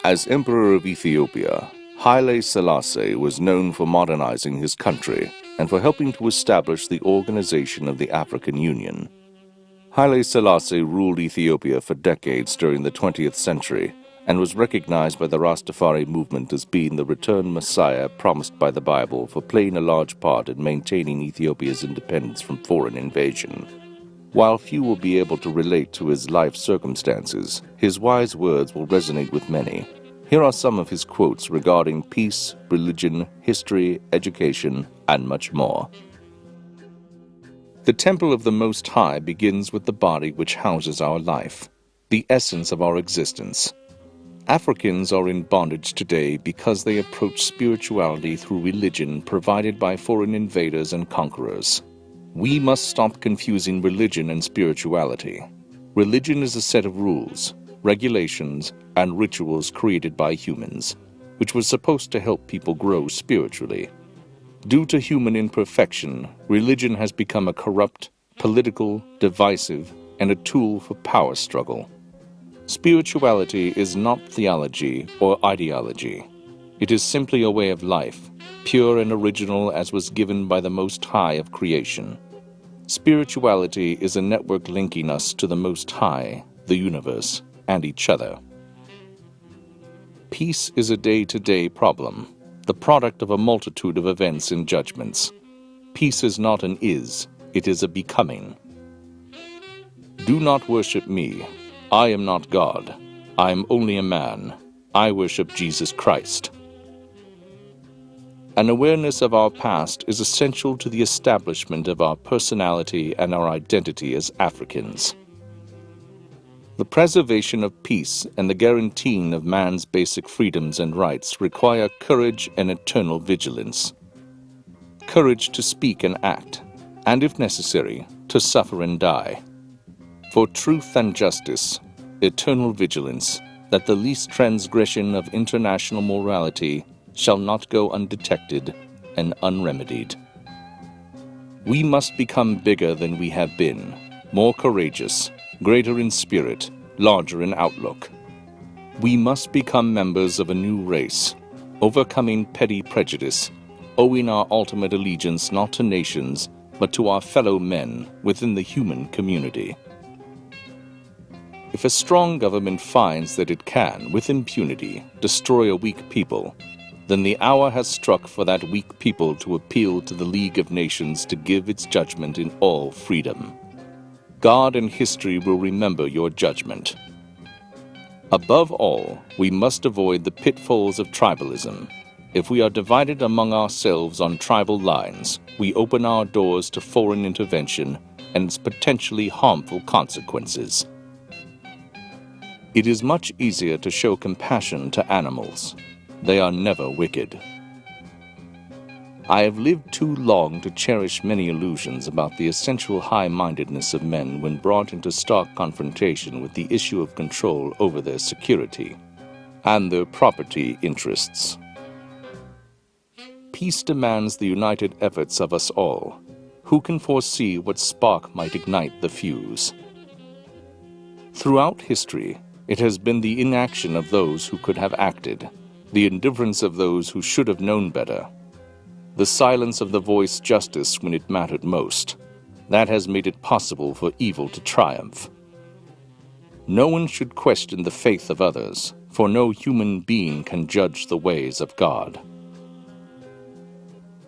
As Emperor of Ethiopia, Haile Selassie was known for modernizing his country and for helping to establish the organization of the African Union. Haile Selassie ruled Ethiopia for decades during the 20th century and was recognized by the Rastafari movement as being the returned Messiah promised by the Bible for playing a large part in maintaining Ethiopia's independence from foreign invasion. While few will be able to relate to his life circumstances, his wise words will resonate with many. Here are some of his quotes regarding peace, religion, history, education, and much more. The temple of the Most High begins with the body which houses our life, the essence of our existence. Africans are in bondage today because they approach spirituality through religion provided by foreign invaders and conquerors. We must stop confusing religion and spirituality. Religion is a set of rules, regulations, and rituals created by humans, which was supposed to help people grow spiritually. Due to human imperfection, religion has become a corrupt, political, divisive, and a tool for power struggle. Spirituality is not theology or ideology. It is simply a way of life, pure and original as was given by the Most High of creation. Spirituality is a network linking us to the Most High, the universe, and each other. Peace is a day-to-day problem, the product of a multitude of events and judgments. Peace is not an is, it is a becoming. Do not worship me. I am not God. I am only a man. I worship Jesus Christ. An awareness of our past is essential to the establishment of our personality and our identity as Africans. The preservation of peace and the guaranteeing of man's basic freedoms and rights require courage and eternal vigilance. Courage to speak and act, and if necessary, to suffer and die. For truth and justice, eternal vigilance, that the least transgression of international morality shall not go undetected and unremedied. We must become bigger than we have been, more courageous, greater in spirit, larger in outlook. We must become members of a new race, overcoming petty prejudice, owing our ultimate allegiance not to nations, but to our fellow men within the human community. If a strong government finds that it can, with impunity, destroy a weak people, then the hour has struck for that weak people to appeal to the League of Nations to give its judgment in all freedom. God and history will remember your judgment. Above all, we must avoid the pitfalls of tribalism. If we are divided among ourselves on tribal lines, we open our doors to foreign intervention and its potentially harmful consequences. It is much easier to show compassion to animals. They are never wicked. I have lived too long to cherish many illusions about the essential high-mindedness of men when brought into stark confrontation with the issue of control over their security and their property interests. Peace demands the united efforts of us all. Who can foresee what spark might ignite the fuse? Throughout history, it has been the inaction of those who could have acted, the indifference of those who should have known better, the silence of the voice justice when it mattered most. That has made it possible for evil to triumph. No one should question the faith of others, for no human being can judge the ways of God.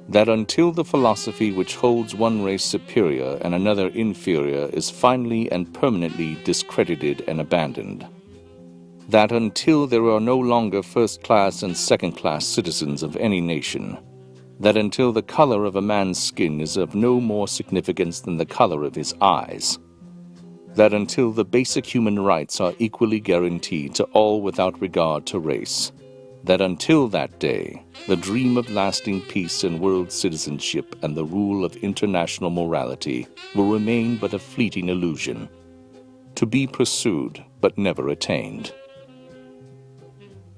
That until the philosophy which holds one race superior and another inferior is finally and permanently discredited and abandoned. That until there are no longer first-class and second-class citizens of any nation. That until the color of a man's skin is of no more significance than the color of his eyes. That until the basic human rights are equally guaranteed to all without regard to race. That until that day, the dream of lasting peace and world citizenship and the rule of international morality will remain but a fleeting illusion, to be pursued but never attained.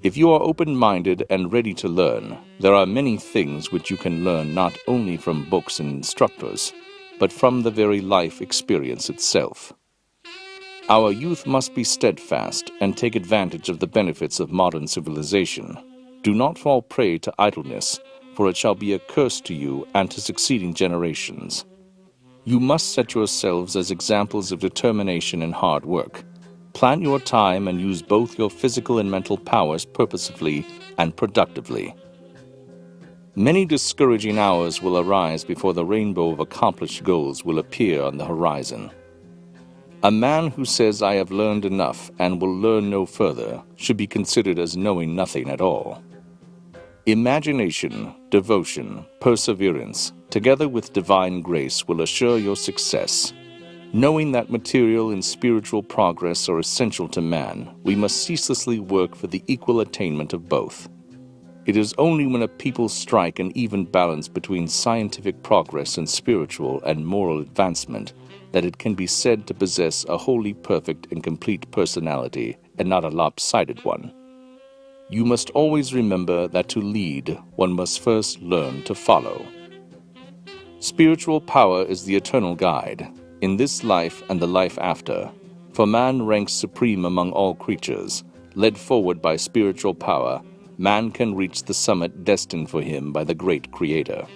If you are open-minded and ready to learn, there are many things which you can learn not only from books and instructors, but from the very life experience itself. Our youth must be steadfast and take advantage of the benefits of modern civilization. Do not fall prey to idleness, for it shall be a curse to you and to succeeding generations. You must set yourselves as examples of determination and hard work. Plan your time and use both your physical and mental powers purposefully and productively. Many discouraging hours will arise before the rainbow of accomplished goals will appear on the horizon. A man who says, "I have learned enough and will learn no further," should be considered as knowing nothing at all. Imagination, devotion, perseverance, together with divine grace, will assure your success. Knowing that material and spiritual progress are essential to man, we must ceaselessly work for the equal attainment of both. It is only when a people strike an even balance between scientific progress and spiritual and moral advancement that it can be said to possess a wholly perfect and complete personality and not a lopsided one. You must always remember that to lead, one must first learn to follow. Spiritual power is the eternal guide, in this life and the life after, for man ranks supreme among all creatures. Led forward by spiritual power, man can reach the summit destined for him by the great Creator.